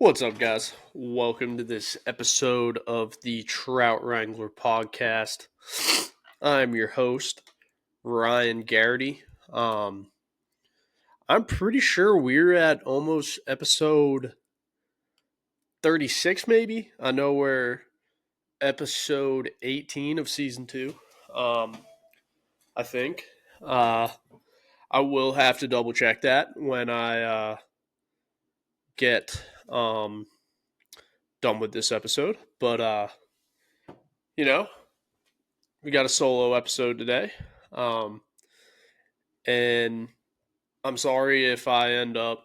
What's up, guys? Welcome to this episode of the Trout Wrangler Podcast. I'm your host, Ryan Garrity. I'm pretty sure we're at almost episode 36, maybe. I know we're episode 18 of season 2. I think. I will have to double check that when I get done with this episode. But we got a solo episode today. And I'm sorry if I end up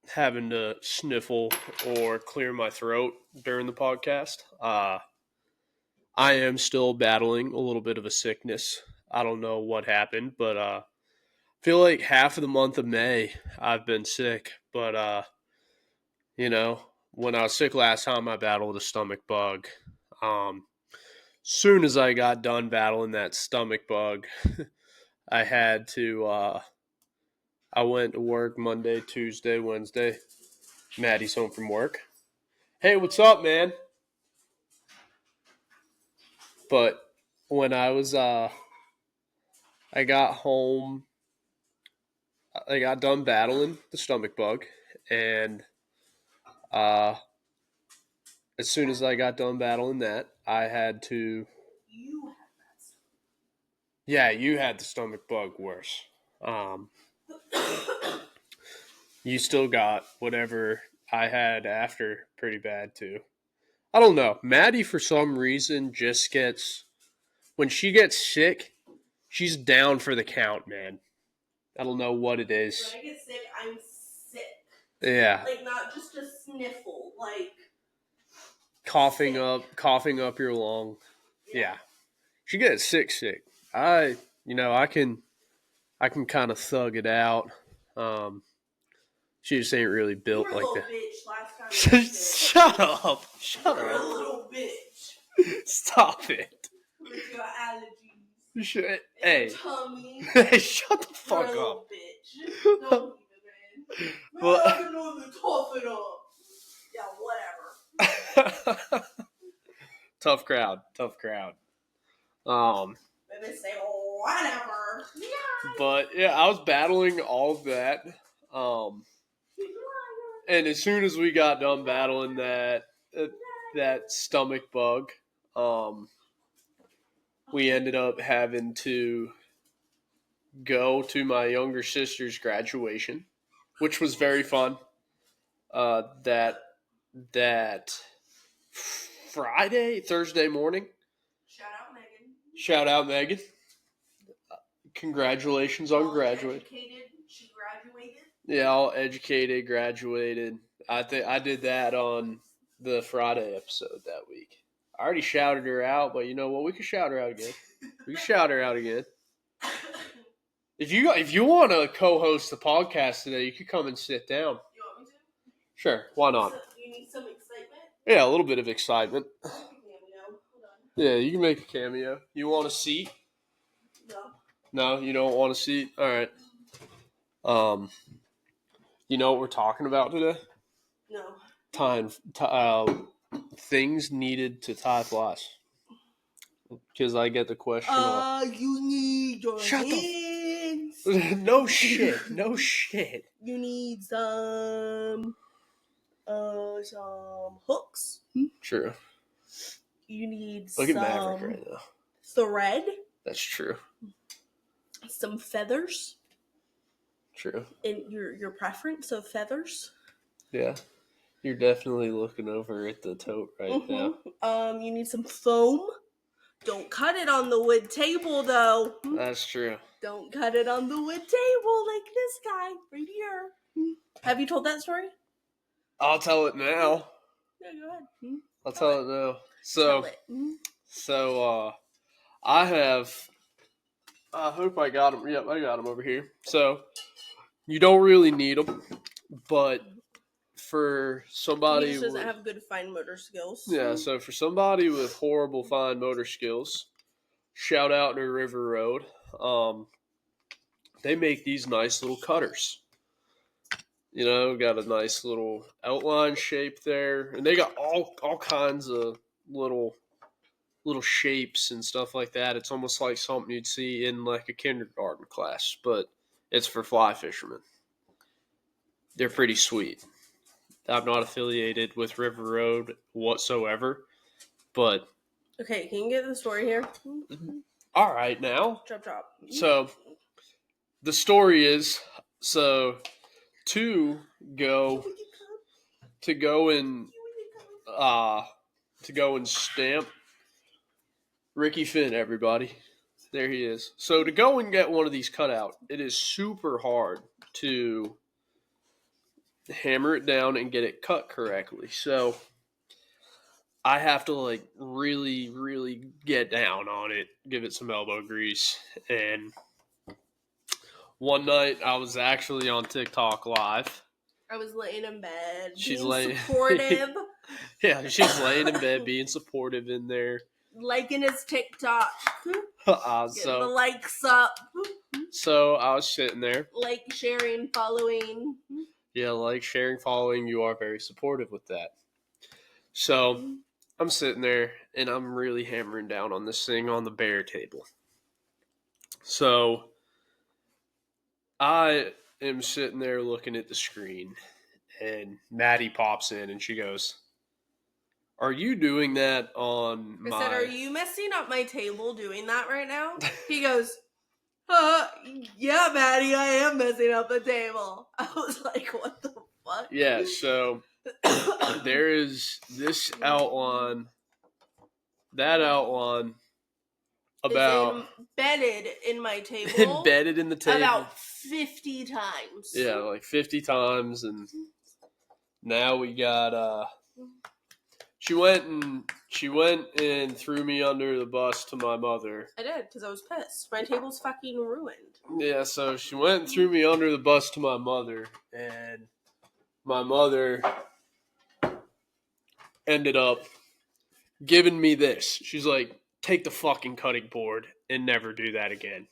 having to sniffle or clear my throat during the podcast. I am still battling a little bit of a sickness. I don't know what happened, but I feel like half of the month of May I've been sick. But when I was sick last time, I battled a stomach bug. Soon as I got done battling that stomach bug, I had to, I went to work Monday, Tuesday, Wednesday. Maddie's home from work. Hey, what's up, man? But when I got home, I got done battling the stomach bug. And as soon as I got done battling that, I had to... Yeah, you had the stomach bug worse. You still got whatever I had after pretty bad too. I don't know. Maddie, for some reason, just gets... When she gets sick, she's down for the count, man. I don't know what it is. When I get sick, I'm sick. Yeah. Like, not just a sniffle. Like... Coughing up your lung. Yeah. She gets sick. I can kind of thug it out. She just ain't really built like that. Bitch last time. Shut up. You're a little bitch. Stop it. With your allergies. Hey. Tummy. Hey, shut the fuck You're a up. little bitch. Don't even, man. Well, I don't know to tough it up. Yeah, whatever. Tough crowd. And they say, whatever. Yeah. But yeah, I was battling all of that. And as soon as we got done battling that stomach bug, we ended up having to go to my younger sister's graduation, which was very fun. That Thursday morning. Shout out Megan. Congratulations on graduating. She graduated? Yeah, all educated, graduated. I think I did that on the Friday episode that week. I already shouted her out, but you know what? We can shout her out again. If you want to co-host the podcast today, you could come and sit down. You want me to? Sure, why not? You need some excitement? Yeah, a little bit of excitement. Hold on. Yeah, you can make a cameo. You want a seat? No, you don't want a seat? All right. You know what we're talking about today? No. Things needed to tie flies. Because I get the question. You need your hands. No shit. You need some hooks. True. You need Look at Maverick right now. Thread. That's true. Some feathers. True. And your preference of feathers. Yeah. You're definitely looking over at the tote right now. You need some foam. Don't cut it on the wood table, though. That's true. Don't cut it on the wood table like this guy right here. Have you told that story? I'll tell it now. Yeah, go ahead. I'll tell it now. So I have... I hope I got them. Yep, I got them over here. So, you don't really need them, but for somebody... He just doesn't have good fine motor skills. Yeah, so for somebody with horrible fine motor skills, shout out to River Road. They make these nice little cutters. got a nice little outline shape there, and they got all kinds of little shapes and stuff like that. It's almost like something you'd see in like a kindergarten class, but it's for fly fishermen. They're pretty sweet. I'm not affiliated with River Road whatsoever, but Okay, can you get the story here? all right now. Chop. So the story is to go and stamp Ricky Finn, everybody. There he is. So to go and get one of these cut out, it is super hard to hammer it down and get it cut correctly. So I have to like really, really get down on it, give it some elbow grease. And one night I was actually on TikTok live. I was laying in bed, She's being supportive. Yeah, she's laying in bed, being supportive in there. Liking his TikTok. Getting the likes up. So I was sitting there. Like, sharing, following. Yeah, like, sharing, following. You are very supportive with that. So I'm sitting there, and I'm really hammering down on this thing on the bear table. So I am sitting there looking at the screen, and Maddie pops in, and she goes, "Are you doing that on my..." I said, "Are you messing up my table doing that right now?" He goes, "Yeah, Maddie, I am messing up the table." I was like, what the fuck? Yeah, so there is this outline, that outline about... embedded in my table. Embedded in the table. About 50 times. Yeah, like 50 times, and now we got, She went and threw me under the bus to my mother. I did, because I was pissed. My table's fucking ruined. Yeah, so she went and threw me under the bus to my mother, and my mother ended up giving me this. She's like, "Take the fucking cutting board and never do that again."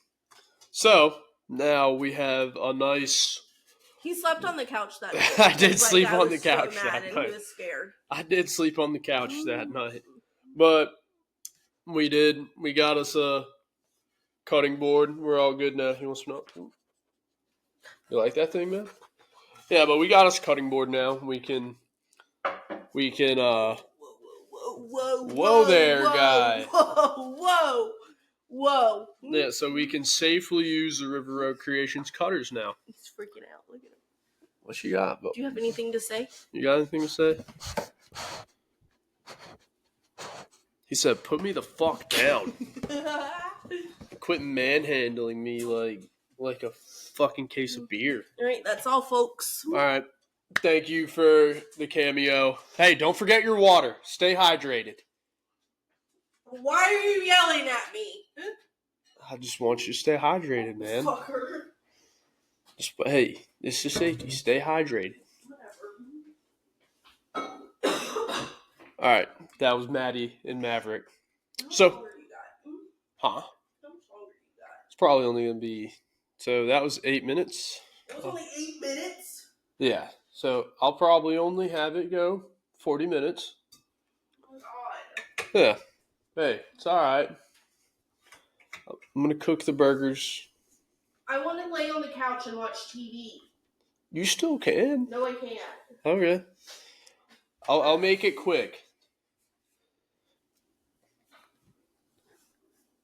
So now we have a nice... He slept on the couch that night. I did sleep on the couch so mad that and night. He was scared. I did sleep on the couch that night. But we got us a cutting board. We're all good now. You want some milk? You like that thing, man? Yeah, but we got us a cutting board now. We can Whoa there, guy. Whoa. Yeah, so we can safely use the River Road Creations cutters now. He's freaking out. Look at him. What you got, Bo? Do you have anything to say? You got anything to say? He said, "Put me the fuck down." Quit manhandling me like a fucking case of beer. All right, that's all, folks. All right. Thank you for the cameo. Hey, don't forget your water. Stay hydrated. Why are you yelling at me? I just want you to stay hydrated, man. Fucker. Hey, this is safety. Stay hydrated. Whatever. All right. That was Maddie and Maverick. How So, much longer you got? huh? How much longer you got? It's probably only going to be... So that was 8 minutes. It was only 8 minutes? Yeah. So I'll probably only have it go 40 minutes. Oh, God. Yeah. Hey, it's all right. I'm going to cook the burgers. I want to lay on the couch and watch TV. You still can. No, I can't. Okay. I'll make it quick.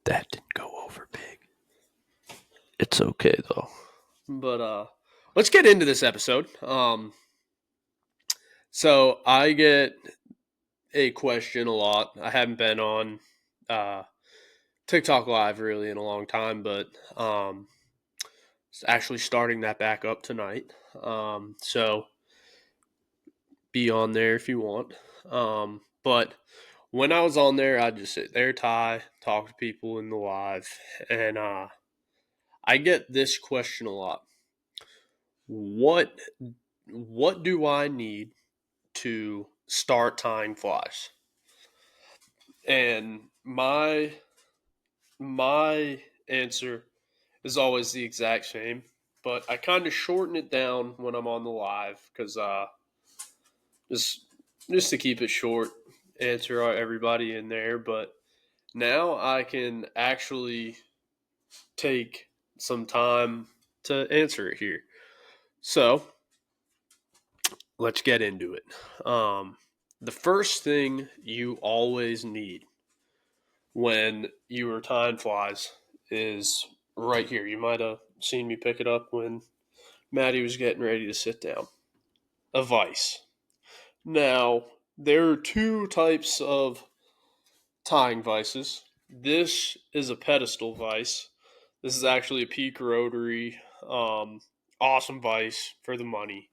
That didn't go over big. It's okay though. But let's get into this episode. So I get a question a lot. I haven't been on TikTok Live really in a long time, but actually starting that back up tonight. So be on there if you want. But when I was on there, I'd just sit there, talk to people in the live, and I get this question a lot. What do I need to start tying flies? And my answer is always the exact same. but I kind of shorten it down when I'm on the live because just just to keep it short, answer everybody in there. But now I can actually take some time to answer it here. So let's get into it. The first thing you always need when you are tying flies is right here. You might have seen me pick it up when Maddie was getting ready to sit down. A vise. Now, there are two types of tying vices. This is a pedestal vise. This is actually a peak rotary. Awesome vise for the money.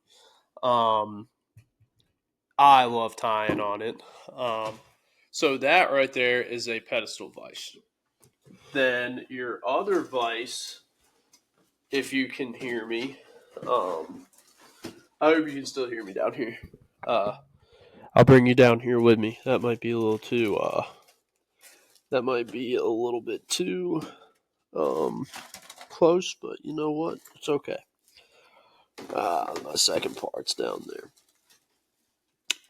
I love tying on it. So that right there is a pedestal vise. Then your other vise, if you can hear me, I hope you can still hear me down here. I'll bring you down here with me. That might be a little too. That might be a little bit too close, but you know what? It's okay. My second part's down there.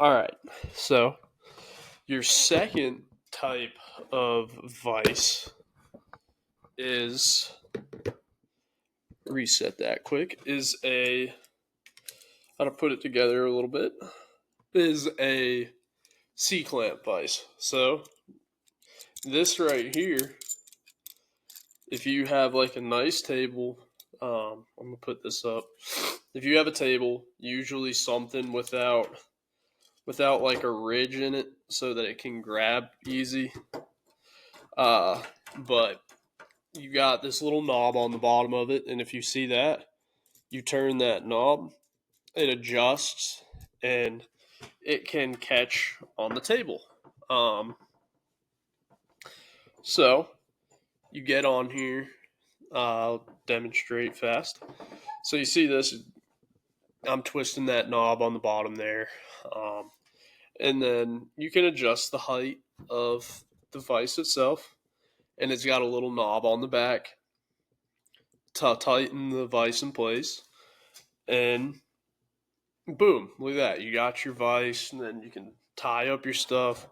All right. So your second type of vice is reset that quick. Is a how to put it together a little bit. Is a C-clamp vise. So this right here, if you have like a nice table, I'm gonna put this up. If you have a table, usually something without like a ridge in it, so that it can grab easy. But you got this little knob on the bottom of it, and if you see that, you turn that knob, it adjusts, and it can catch on the table. So you get on here. I'll demonstrate fast. So you see this, I'm twisting that knob on the bottom there. And then you can adjust the height of the vise itself. And it's got a little knob on the back to tighten the vise in place. And boom, look at that. You got your vise, and then you can tie up your stuff.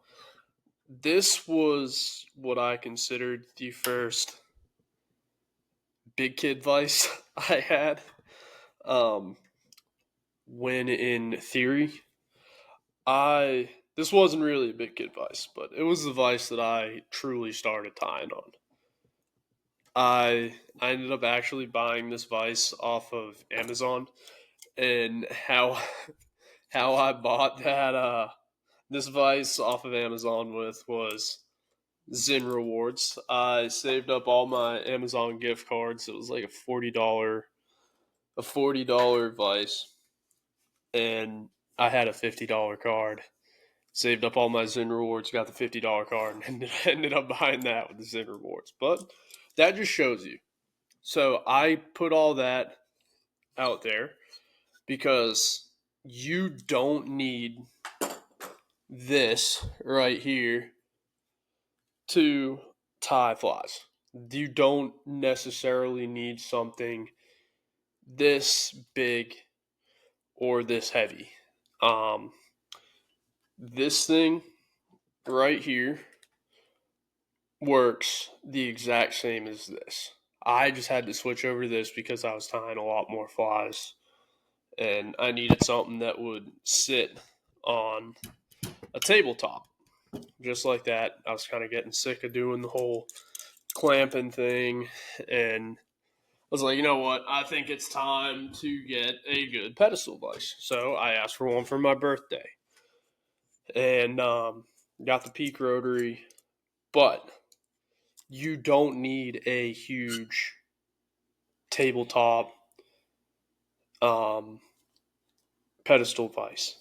This was what I considered the first big kid vise I had. When in theory, this wasn't really a big kid vise, but it was the vise that I truly started tying on. I ended up actually buying this vise off of Amazon, and how I bought that this vise off of Amazon was Zyn rewards. I saved up all my Amazon gift cards. It was like a $40 vise, and I had a $50 card. Saved up all my Zyn rewards, got the $50 card, and ended up buying that with the Zyn rewards. But that just shows you. So I put all that out there because you don't need this right here to tie flies. You don't necessarily need something this big or this heavy. This thing right here works the exact same as this. I just had to switch over to this because I was tying a lot more flies, and I needed something that would sit on a tabletop. Just like that. I was kind of getting sick of doing the whole clamping thing, and I was like, you know what? I think it's time to get a good pedestal vise. So I asked for one for my birthday, and got the peak rotary, but you don't need a huge tabletop pedestal vise.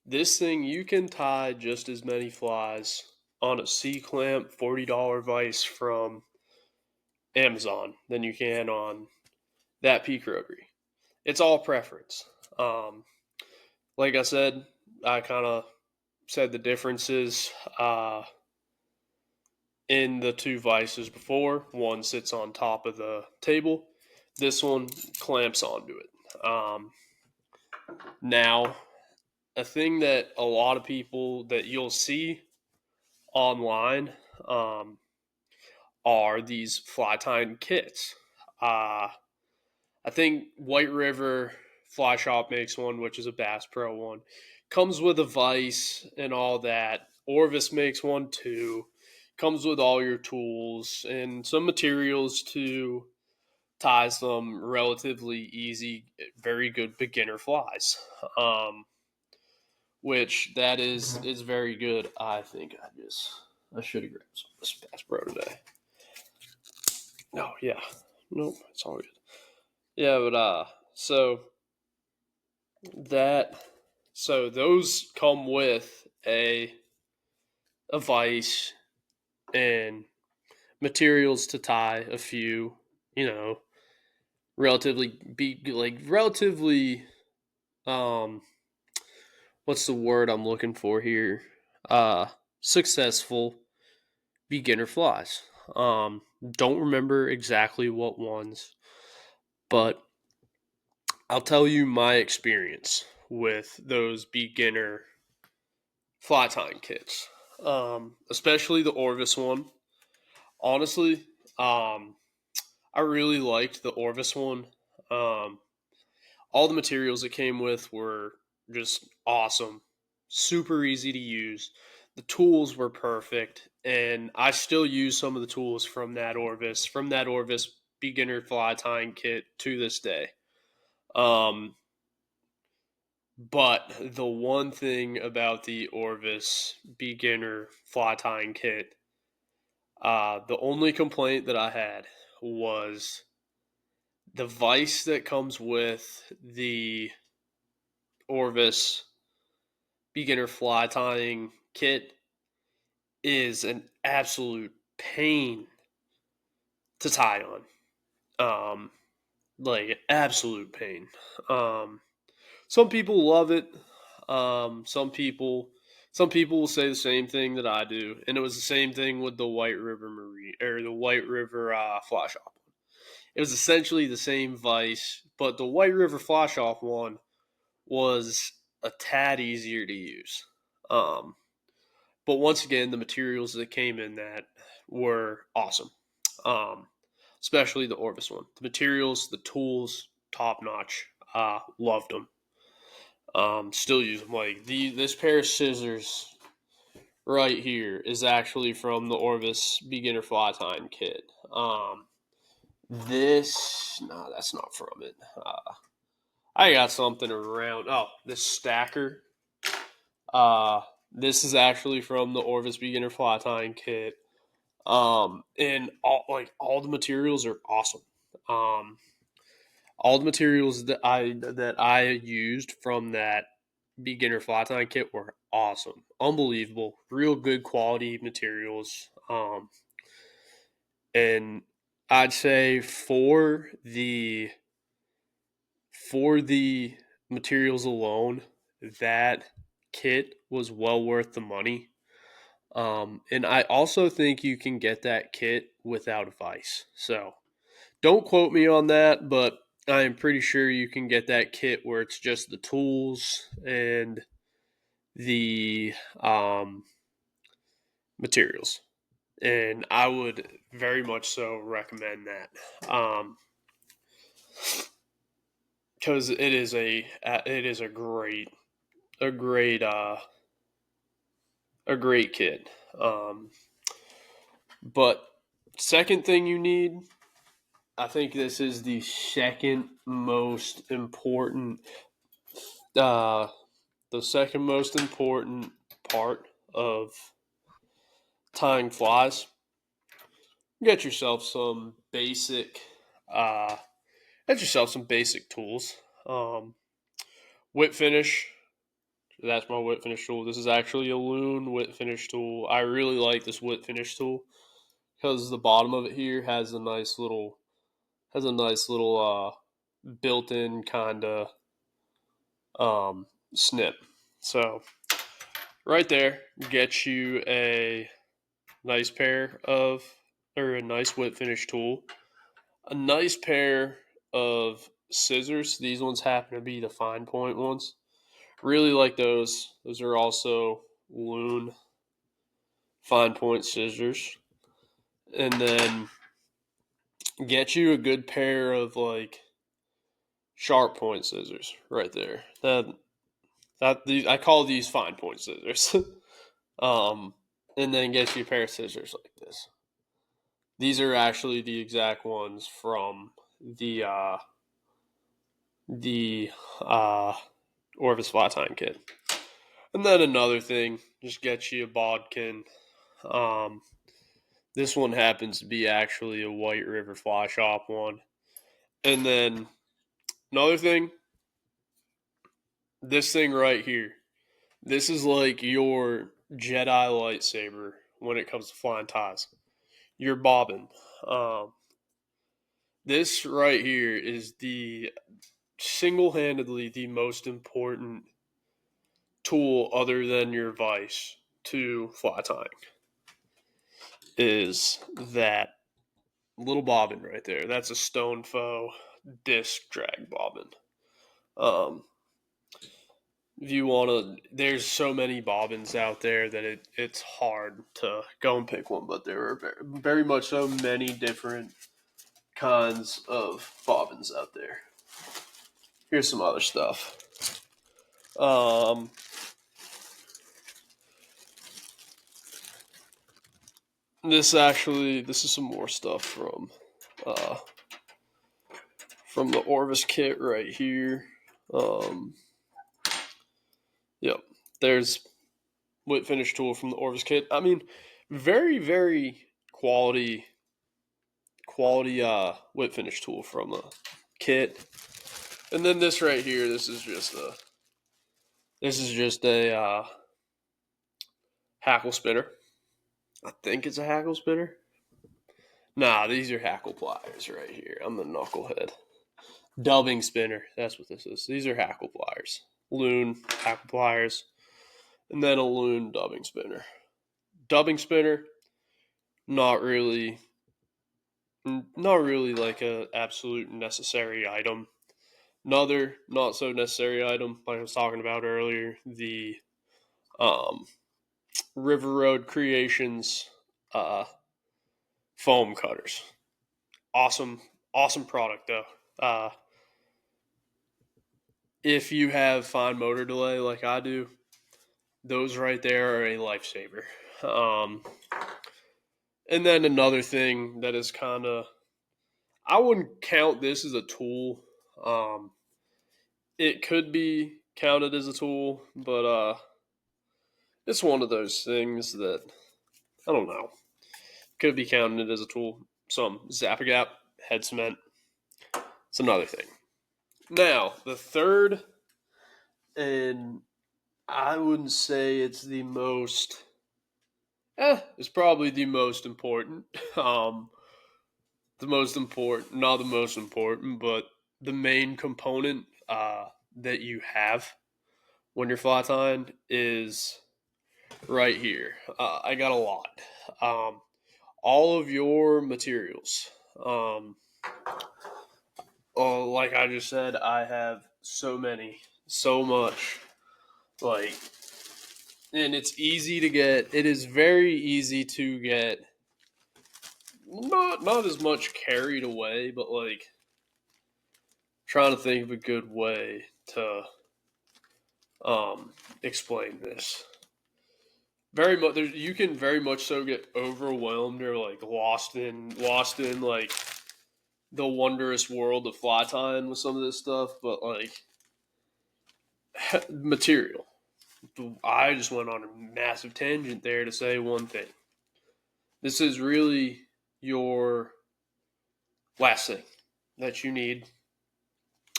This thing, you can tie just as many flies on a C-clamp $40 vise from Amazon than you can on that peak rotary. It's all preference. Like I said, I kind of said the differences in the two vices before. One sits on top of the table, This one clamps onto it. Now, a thing that a lot of people that you'll see online are these fly tying kits. I think White River Fly Shop makes one, which is a Bass Pro one. Comes with a vise and all that. Orvis makes one too. Comes with all your tools and some materials to tie some relatively easy, very good beginner flies. Which that is very good. I think I should have grabbed some of this Bass Pro today. No, yeah. Nope, it's all good. Yeah, but that so those come with a vise and materials to tie a few, you know, relatively what's the word I'm looking for here? Successful beginner flies. Don't remember exactly what ones, but I'll tell you my experience with those beginner fly tying kits, especially the Orvis one. Honestly, I really liked the Orvis one. Um, all the materials it came with were just awesome, super easy to use. The tools were perfect, and I still use some of the tools from that Orvis beginner fly tying kit to this day. Um, but the one thing about the Orvis beginner fly tying kit, the only complaint that I had was the vise that comes with the Orvis beginner fly tying kit is an absolute pain to tie on. Like absolute pain. Um, some people love it. Some people will say the same thing that I do, and it was the same thing with the White River Marine or the White River Fly Shop. It was essentially the same vise, but the White River Fly Shop one was a tad easier to use. Um, but once again, the materials that came in that were awesome. Um, Especially the Orvis one. The materials, the tools, top notch. Loved them. Still use them. Like this pair of scissors right here is actually from the Orvis beginner fly tying kit. That's not from it. I got something around. Oh, this stacker. Uh, this is actually from the Orvis beginner fly tying kit. And all the materials are awesome. Um, all the materials that I used from that beginner fly tying kit were awesome, unbelievable, real good quality materials. And I'd say for the materials alone, that kit was well worth the money. And I also think you can get that kit without a vise. So don't quote me on that, but I am pretty sure you can get that kit where it's just the tools and the materials. And I would very much so recommend that. Because it is a a great a great kit. But second thing you need, I think this is the second most important uh, the second most important part of tying flies. Get yourself some basic uh, get yourself some basic tools. Whip finish. That's my whip finish tool. This is actually a Loon whip finish tool. I really like this whip finish tool because the bottom of it here has a nice little built-in kind of snip. So right there, get you a nice pair of or a nice whip finish tool, a nice pair of scissors. These ones happen to be the fine point ones. Really like those. Those are also Loon fine point scissors. And then get you a good pair of like sharp point scissors right there. I call these fine point scissors. And then get you a pair of scissors like this. These are actually the exact ones from the Orvis flat time kit. And then another thing, just get you a bodkin. This one happens to be actually a White River Fly Shop one. And then another thing, this thing right here. This is like your Jedi lightsaber when it comes to flying ties. Your bobbin. This right here is the single-handedly the most important tool other than your vise to fly tying. Is that little bobbin right there. That's a Stone Foe disc drag bobbin. If you want to, there's so many bobbins out there that it's hard to go and pick one, but there are very much so many different kinds of bobbins out there. Here's some other stuff. This is some more stuff from the Orvis kit right here. Yep, there's whip finish tool from the Orvis kit. I mean, very, very quality whip finish tool from the kit. And then this right here, this is just a hackle spinner. I think it's a hackle spinner. Nah, these are hackle pliers right here. I'm the knucklehead. Dubbing spinner. That's what this is. These are hackle pliers. Loon hackle pliers. And then a Loon dubbing spinner. Dubbing spinner, not really like a absolute necessary item. Another not so necessary item, like I was talking about earlier, the River Road Creations foam cutters. Awesome product though. If you have fine motor delay like I do, those right there are a lifesaver. And then another thing that is kind of, I wouldn't count this as a tool. It could be counted as a tool, but it's one of those things that, I don't know, could be counted as a tool. Some Zap-A-Gap, head cement. It's another thing. Now, the third, and I wouldn't say it's the most, it's probably the most important. Not the most important, but the main component that you have when you're fly tying is right here. I got a lot. All of your materials. Like I just said, I have so much. Like, and it's easy to get. It is very easy to get. Not as much carried away, but like trying to think of a good way to explain this. Very much, you can very much so get overwhelmed or like lost in like the wondrous world of fly tying with some of this stuff, but like material. I just went on a massive tangent there to say one thing. This is really your last thing that you need.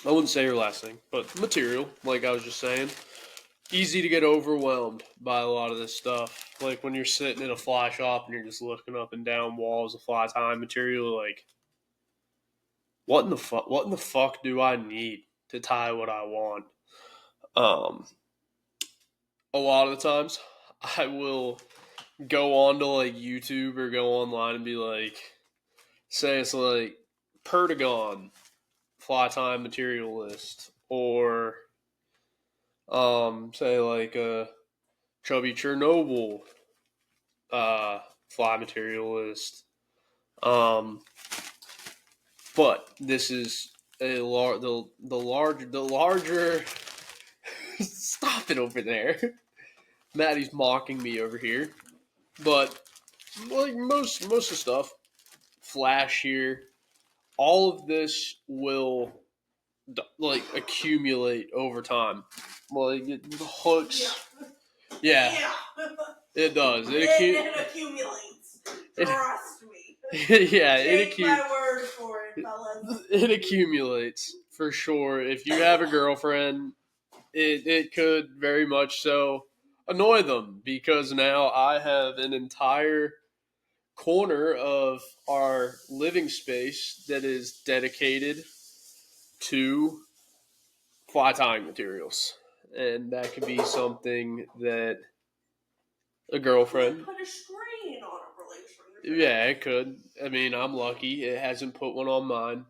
I wouldn't say your last thing, but material, like I was just saying. Easy to get overwhelmed by a lot of this stuff. Like when you're sitting in a fly shop and you're just looking up and down walls of fly tying material, like, what in the fuck do I need to tie what I want? A lot of the times I will go on to like YouTube or go online and be like, say it's like Pertagon fly time materialist, or say like a chubby Chernobyl fly materialist. But this is the larger. Stop it over there. Maddie's mocking me over here. But like most of the stuff, flashier, all of this will like accumulate over time. Like the hooks. Yeah. It does. It accumulates. Trust me. Yeah, Take my word for it, fellas. It accumulates for sure. If you have a girlfriend, it could very much so annoy them, because now I have an entire corner of our living space that is dedicated to fly tying materials, and that could be something that a girlfriend put a strain on a relationship. Yeah, it could. I mean, I'm lucky it hasn't put one on mine.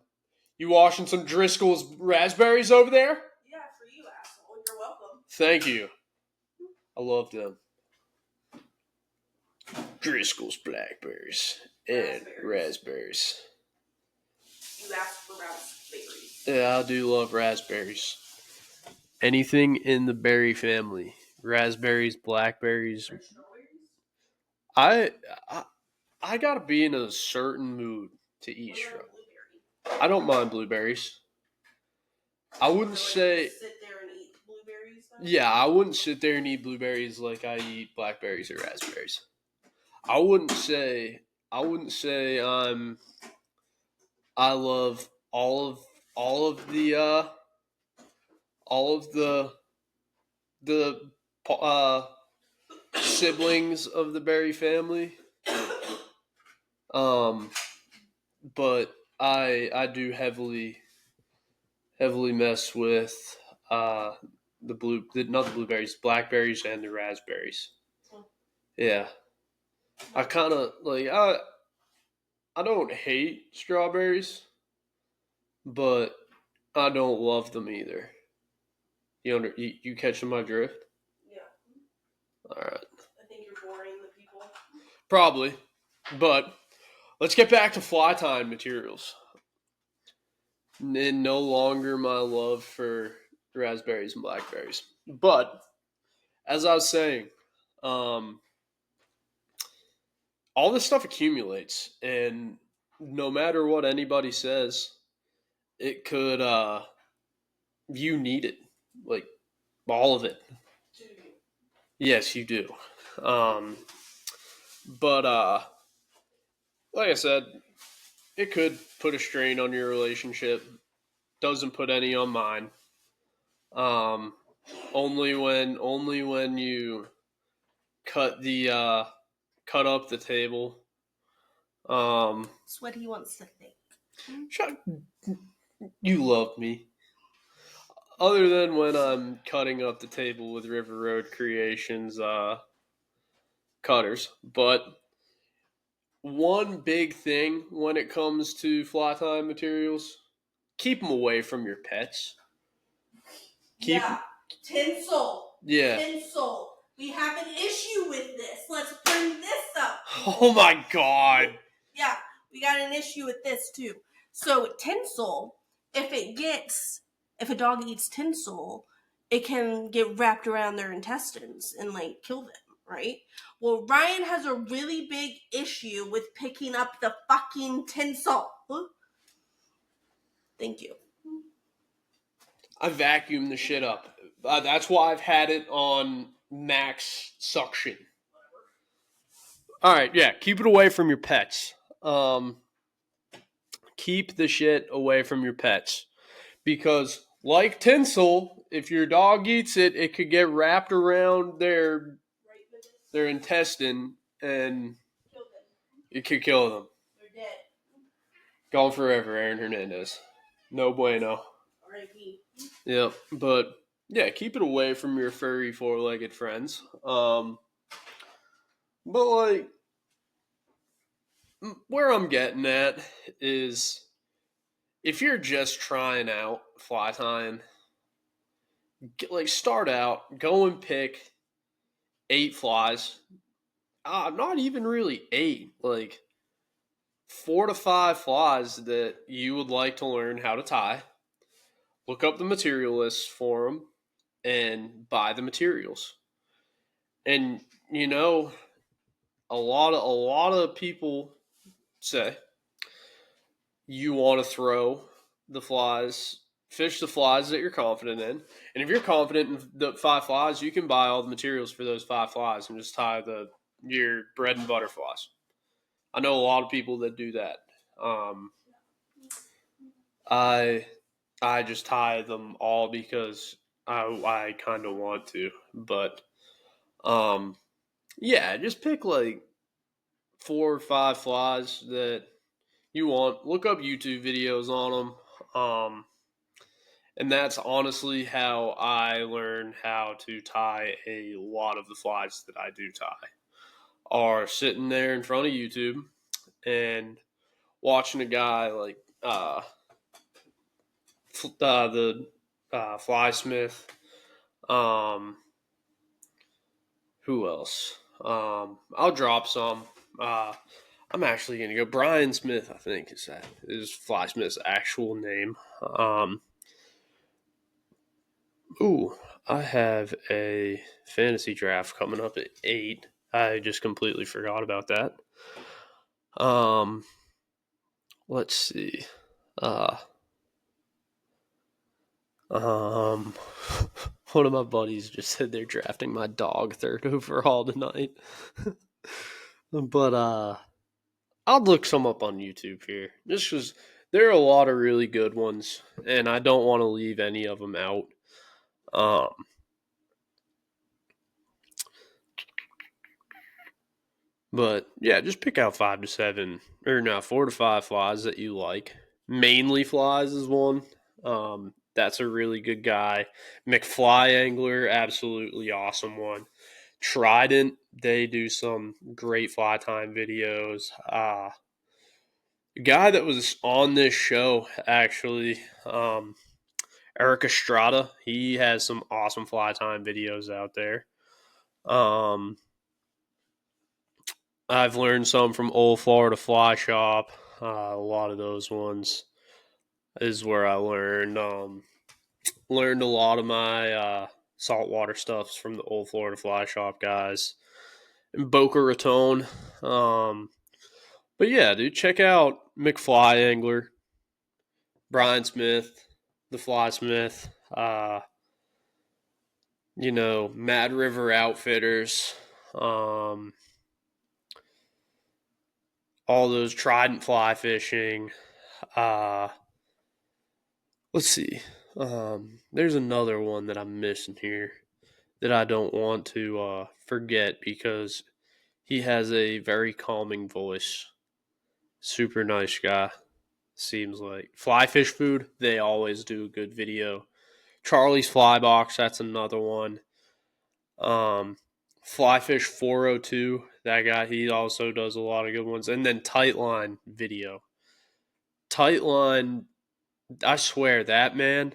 You washing some Driscoll's raspberries over there? Yeah, for you, asshole. You're welcome. Thank you. I love them. Driscoll's blackberries and raspberries. You asked for raspberries. Yeah, I do love raspberries. Anything in the berry family. Raspberries, blackberries. I gotta be in a certain mood to eat from. I don't mind blueberries. I wouldn't say. Sit there and eat blueberries. Yeah, I wouldn't sit there and eat blueberries like I eat blackberries or raspberries. I wouldn't say I love all of the siblings of the berry family. But I do heavily mess with not the blueberries, blackberries, and the raspberries. Yeah, I kind of like I don't hate strawberries, but I don't love them either. You catching my drift? Yeah. All right. I think you're boring the people. Probably, but let's get back to fly tying materials. And no longer my love for raspberries and blackberries. But as I was saying, all this stuff accumulates, and no matter what anybody says, it could you need it, like all of it. Yes, you do. But like I said, it could put a strain on your relationship. Doesn't put any on mine. Only when you cut up the table. That's what he wants to think. You love me. Other than when I'm cutting up the table with River Road Creations cutters. But one big thing when it comes to fly tying materials, keep them away from your pets. Tinsel. Yeah. Tinsel. We have an issue with this. Let's bring this up. Oh my god. Yeah, we got an issue with this too. So tinsel, if a dog eats tinsel, it can get wrapped around their intestines and like kill them, right? Well, Ryan has a really big issue with picking up the fucking tinsel. Thank you. I vacuum the shit up. That's why I've had it on max suction. All right, yeah, keep it away from your pets. Keep the shit away from your pets. Because, like tinsel, if your dog eats it, it could get wrapped around their intestine and it could kill them. They're dead. Gone forever, Aaron Hernandez. No bueno. R.I.P. Yep, but yeah, keep it away from your furry four-legged friends. But like, where I'm getting at is if you're just trying out fly tying, start out, go and pick 8 flies. Not even really 8, 4 to 5 flies that you would like to learn how to tie. Look up the material list for them and buy the materials. And a lot of people say you want to throw the flies, fish the flies that you're confident in. And if you're confident in the 5 flies, you can buy all the materials for those 5 flies and just tie your bread and butter flies. I know a lot of people that do that. I just tie them all because I kind of want to, but yeah, just pick 4 or 5 flies that you want. Look up YouTube videos on them. And that's honestly how I learned how to tie a lot of the flies that I do tie. Are sitting there in front of YouTube and watching a guy the Fly Smith. Who else? I'll drop some. I'm actually gonna go Brian Smith. I think is Fly Smith's actual name. I have a fantasy draft coming up at 8. I just completely forgot about that. Let's see. One of my buddies just said they're drafting my dog 3rd overall tonight. But I'll look some up on YouTube here, just because there are a lot of really good ones, and I don't want to leave any of them out. But yeah, just pick out 4 to 5 flies that you like. Mainly flies is one. That's a really good guy. McFly Angler, absolutely awesome one. Trident, they do some great fly time videos. A guy that was on this show, actually, Eric Estrada, he has some awesome fly time videos out there. I've learned some from Old Florida Fly Shop. A lot of those ones is where I learned. Learned a lot of my saltwater stuffs from the Old Florida Fly Shop guys. And Boca Raton. But yeah, dude, check out McFly Angler, Brian Smith, the Fly Smith, Mad River Outfitters, all those Trident fly fishing. Let's see. There's another one that I'm missing here that I don't want to forget because he has a very calming voice. Super nice guy, seems like. Fly Fish Food, they always do a good video. Charlie's Fly Box, that's another one. Flyfish 402, that guy, he also does a lot of good ones. And then Tightline video. Tightline, I swear, that man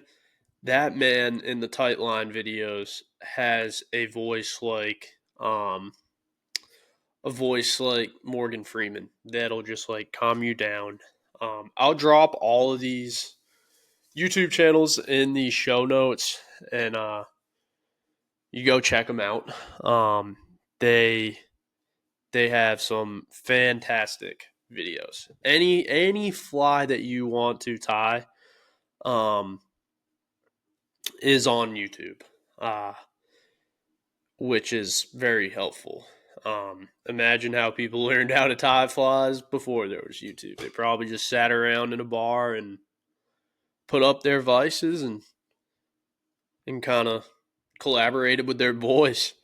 in the Tightline videos has a voice like Morgan Freeman that'll just calm you down. I'll drop all of these YouTube channels in the show notes, and you go check them out. They have some fantastic videos. Any fly that you want to tie, is on YouTube, which is very helpful. Imagine how people learned how to tie flies before there was YouTube. They probably just sat around in a bar and put up their vises and kind of collaborated with their boys.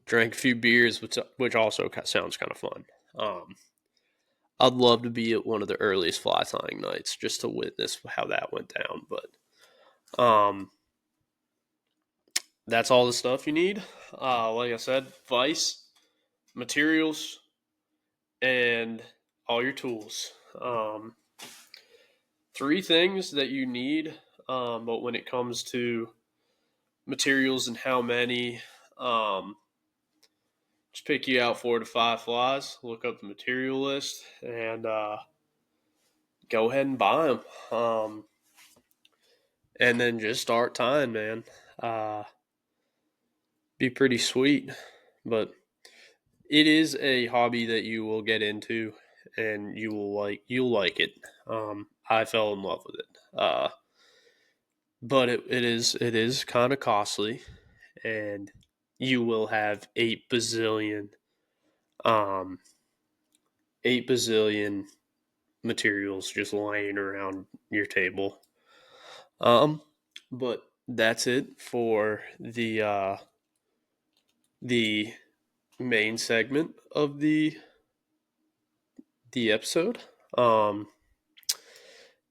Drank a few beers, which also sounds kind of fun. I'd love to be at one of the earliest fly tying nights just to witness how that went down. But that's all the stuff you need. Like I said, vise, materials, and all your tools. three things that you need, but when it comes to materials and how many, just pick you out 4 to 5 flies, look up the material list, and go ahead and buy them. And then just start tying, man. Be pretty sweet, but it is a hobby that you will get into, and you'll like it. I fell in love with it, but it is kind of costly, and you will have 8 bazillion materials just laying around your table. But that's it for the main segment of the episode.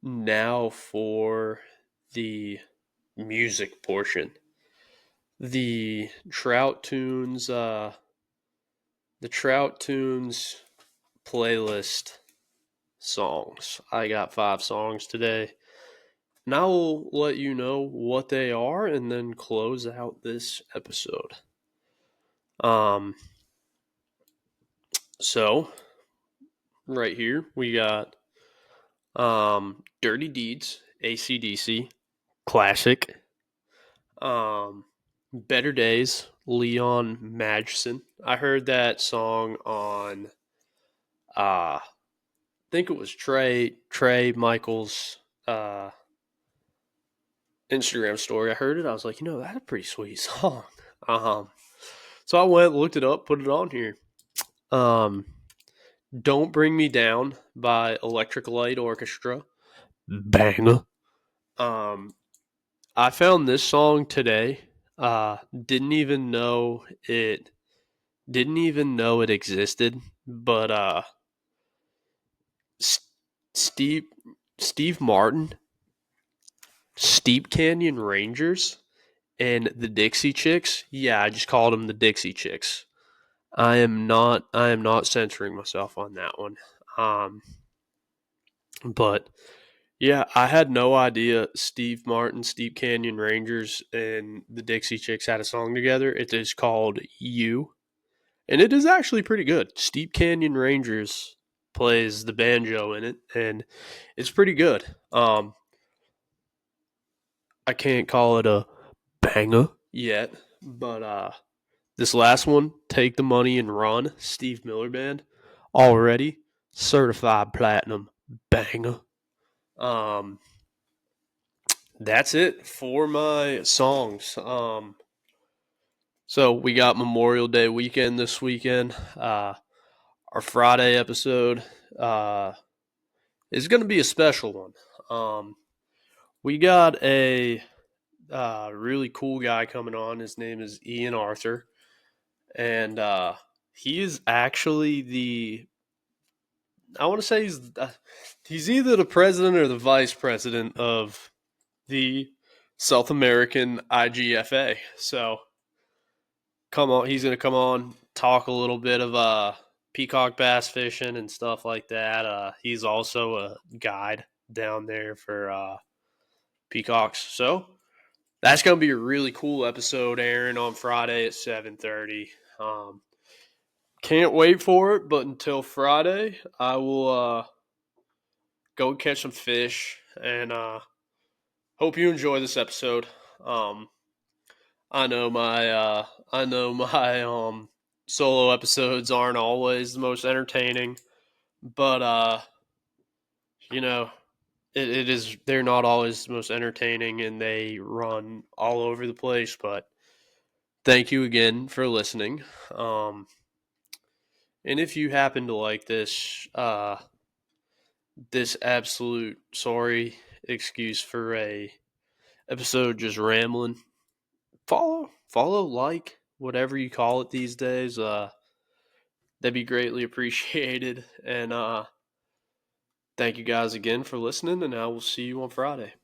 Now for the music portion. The Trout Tunes playlist songs. I got 5 songs today. And I will let you know what they are and then close out this episode. So right here we got Dirty Deeds, AC/DC, classic. Better Days, Leon Madsen. I heard that song on I think it was Trey Michaels Instagram story. I heard it. I was like, that's a pretty sweet song. So I went, looked it up, put it on here. Don't Bring Me Down by Electric Light Orchestra. Banger. I found this song today. Didn't even know it existed, but Steve Martin, Steep Canyon Rangers, and the Dixie Chicks. Yeah, I just called them the Dixie Chicks. I am not censoring myself on that one. But yeah, I had no idea Steve Martin, Steep Canyon Rangers, and the Dixie Chicks had a song together. It is called You, and it is actually pretty good. Steep Canyon Rangers plays the banjo in it, and it's pretty good. I can't call it a banger yet, but this last one, Take the Money and Run, Steve Miller Band, already certified platinum banger. That's it for my songs. So we got Memorial Day weekend this weekend. Our Friday episode is going to be a special one. We got a really cool guy coming on. His name is Ian Arthur, and he is actually I want to say he's either the president or the vice president of the South American IGFA. So he's going to come on, talk a little bit of peacock bass fishing and stuff like that. He's also a guide down there for peacocks. So that's going to be a really cool episode airing on Friday at 7:30. Can't wait for it, but until Friday, I will go catch some fish, and hope you enjoy this episode. I know my solo episodes aren't always the most entertaining, but it is, they're not always the most entertaining, and they run all over the place. But thank you again for listening. And if you happen to like this absolute sorry excuse for a episode just rambling, follow, like, whatever you call it these days. That'd be greatly appreciated. And thank you guys again for listening, and I will see you on Friday.